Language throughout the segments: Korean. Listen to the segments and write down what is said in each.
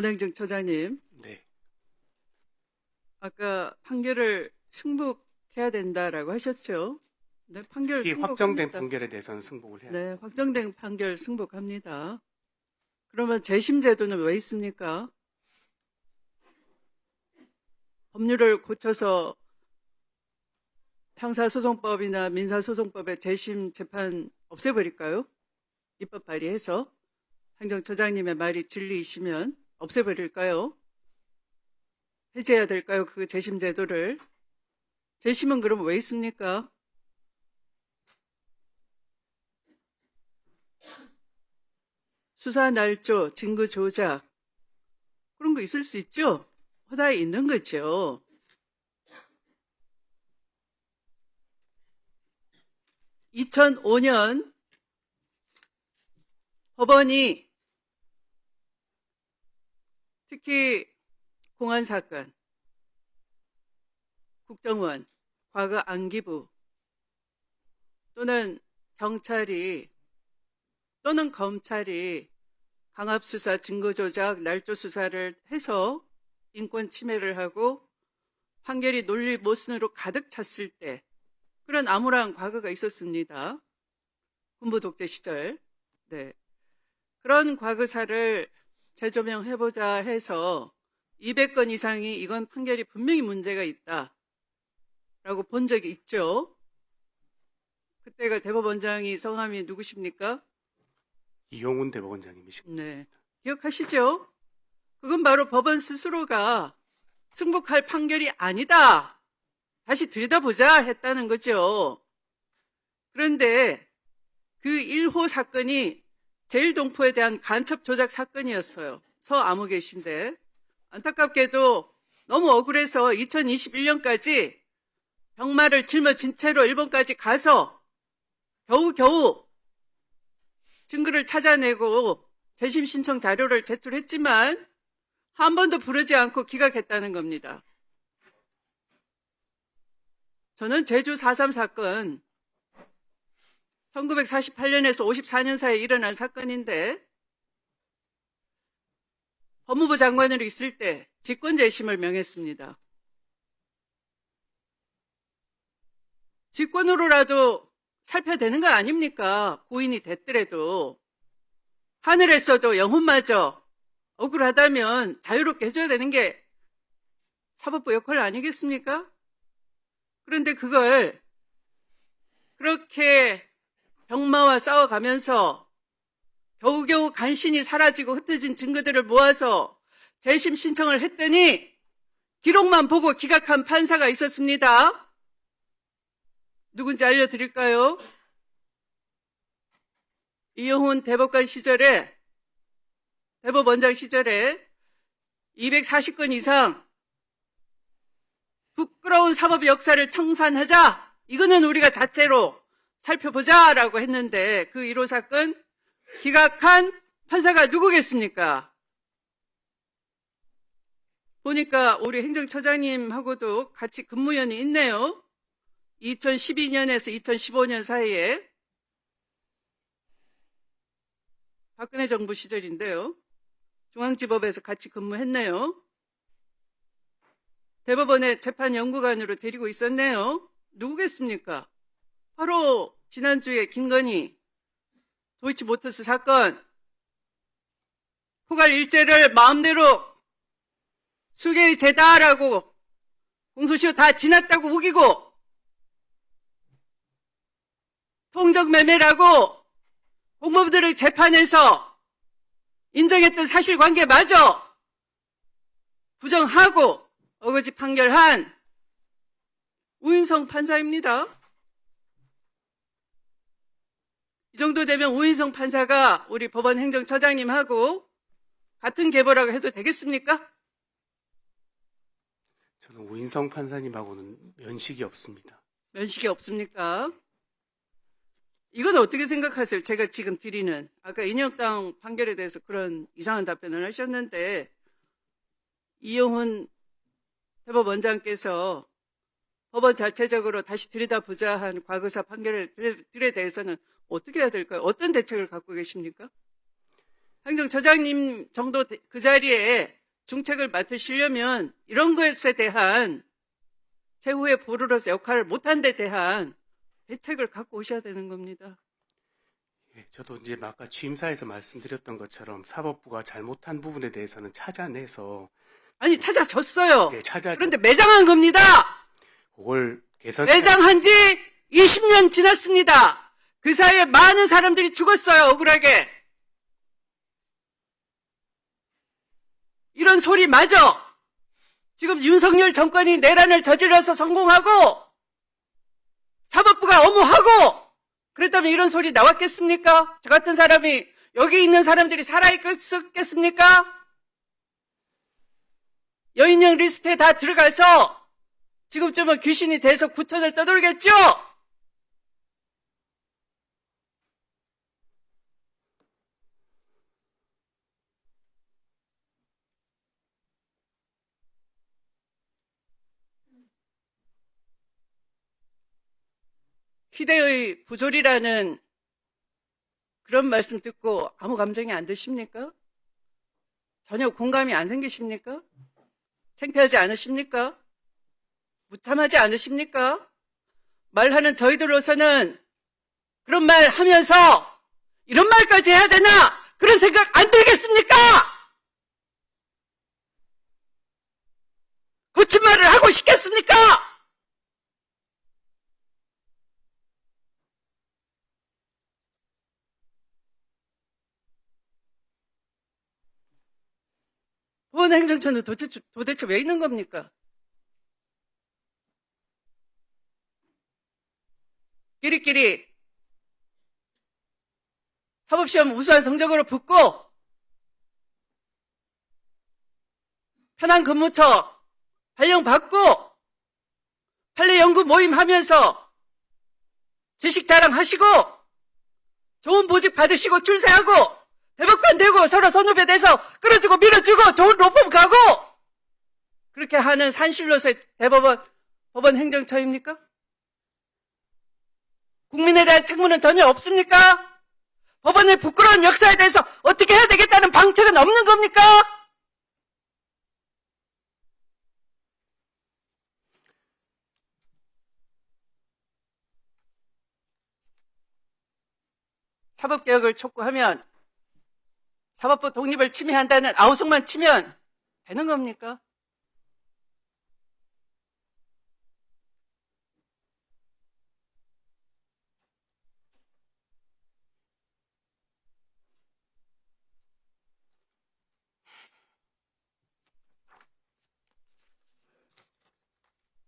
행정처장님, 네. 아까 판결을 승복해야 된다라고 하셨죠? 네, 판결 특히 확정된 승복합니다. 판결에 대해서는 승복을 해야 네, 됩니다. 확정된 판결 승복합니다. 그러면 재심 제도는 왜 있습니까? 법률을 고쳐서 형사소송법이나 민사소송법에 재심 재판 없애버릴까요? 입법 발의해서 행정처장님의 말이 진리이시면 없애버릴까요? 해제해야 될까요? 그 재심 제도를. 재심은 그럼 왜 있습니까? 수사 날조, 증거 조작 그런 거 있을 수 있죠? 허다히 있는 거죠. (2005년) 법원이 특히 공안 사건, 국정원, 과거 안기부 또는 경찰이 또는 검찰이 강압수사, 증거조작, 날조수사를 해서 인권 침해를 하고 판결이 논리 모순으로 가득 찼을 때 그런 암울한 과거가 있었습니다. 군부 독재 시절. 네. 그런 과거사를 재조명해보자 해서 200건 이상이 이건 판결이 분명히 문제가 있다 라고 본 적이 있죠. 그때가 대법원장이 성함이 누구십니까? 이용훈 대법원장님이십니다. 네. 기억하시죠? 그건 바로 법원 스스로가 승복할 판결이 아니다. 다시 들여다보자 했다는 거죠. 그런데 그 1호 사건이 제일동포에 대한 간첩 조작 사건이었어요. 서아무개신데 안타깝게도 너무 억울해서 2021년까지 병마를 짊어진 채로 일본까지 가서 겨우겨우 증거를 찾아내고 재심 신청 자료를 제출했지만 한 번도 부르지 않고 기각했다는 겁니다. 저는 제주 4.3 사건 1948년에서 54년 사이에 일어난 사건인데 법무부 장관으로 있을 때 직권재심을 명했습니다. 직권으로라도 살펴되는 거 아닙니까? 고인이 됐더라도. 하늘에서도 영혼마저 억울하다면 자유롭게 해줘야 되는 게 사법부 역할 아니겠습니까? 그런데 그걸 그렇게 병마와 싸워가면서 겨우겨우 간신히 사라지고 흩어진 증거들을 모아서 재심 신청을 했더니 기록만 보고 기각한 판사가 있었습니다. 누군지 알려드릴까요? 이용훈 대법관 시절에, 대법원장 시절에 240건 이상 부끄러운 사법 역사를 청산하자. 이거는 우리가 자체로 살펴보자라고 했는데 그 1호 사건 기각한 판사가 누구겠습니까? 보니까 우리 행정처장님하고도 같이 근무연이 있네요. 2012년에서 2015년 사이에 박근혜 정부 시절인데요. 중앙지법에서 같이 근무했네요. 대법원의 재판연구관으로 데리고 있었네요. 누구겠습니까? 바로 지난주에 김건희 도이치모터스 사건 포괄 일제를 마음대로 수개의 죄다라고 공소시효 다 지났다고 우기고 통정매매라고 공범들을 재판해서 인정했던 사실관계마저 부정하고 어거지 판결한 우인성 판사입니다. 이 정도 되면 우인성 판사가 우리 법원 행정처장님하고 같은 계보라고 해도 되겠습니까? 저는 우인성 판사님하고는 면식이 없습니다. 면식이 없습니까? 이건 어떻게 생각하세요? 제가 지금 드리는 아까 인혁당 판결에 대해서 그런 이상한 답변을 하셨는데 이용훈 대법원장께서 법원 자체적으로 다시 들여다보자 한 과거사 판결들에 대해서는 어떻게 해야 될까요? 어떤 대책을 갖고 계십니까? 행정처장님 정도 그 자리에 중책을 맡으시려면 이런 것에 대한 최후의 보루로서 역할을 못한 데 대한 대책을 갖고 오셔야 되는 겁니다. 예, 저도 이제 아까 취임사에서 말씀드렸던 것처럼 사법부가 잘못한 부분에 대해서는 찾아내서 아니 찾아줬어요. 예, 그런데 매장한 겁니다. 그걸 개선 매장한 지 20년 지났습니다. 그 사이에 많은 사람들이 죽었어요. 억울하게. 이런 소리 맞아. 지금 윤석열 정권이 내란을 저질러서 성공하고 사법부가 엄호하고 그랬다면 이런 소리 나왔겠습니까? 저 같은 사람이 여기 있는 사람들이 살아있겠습니까? 여인형 리스트에 다 들어가서 지금쯤은 귀신이 돼서 구천을 떠돌겠죠? 희대의 부조리라는 그런 말씀 듣고 아무 감정이 안 드십니까? 전혀 공감이 안 생기십니까? 창피하지 않으십니까? 무참하지 않으십니까? 말하는 저희들로서는 그런 말 하면서 이런 말까지 해야 되나? 그런 생각 안 들겠습니까? 고친 말을 하고 싶겠습니까? 보건행정처는 도대체 왜 있는 겁니까? 끼리끼리 사법시험 우수한 성적으로 붙고 편한 근무처 발령받고 판례 연구 모임 하면서 지식 자랑하시고 좋은 보직 받으시고 출세하고 대법관 되고 서로 선후배 돼서 끌어주고 밀어주고 좋은 로펌 가고 그렇게 하는 산실로서의 법원 행정처입니까? 국민에 대한 책무는 전혀 없습니까? 법원의 부끄러운 역사에 대해서 어떻게 해야 되겠다는 방책은 없는 겁니까? 사법개혁을 촉구하면 사법부 독립을 침해한다는 아우성만 치면 되는 겁니까?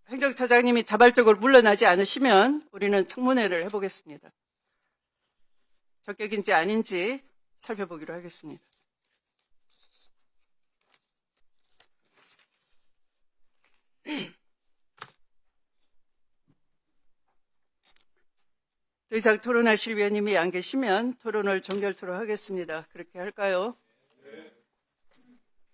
행정처장님이 자발적으로 물러나지 않으시면 우리는 청문회를 해보겠습니다. 적격인지 아닌지 살펴보기로 하겠습니다. 더 이상 토론하실 위원님이 안 계시면 토론을 종결토록 하겠습니다. 그렇게 할까요?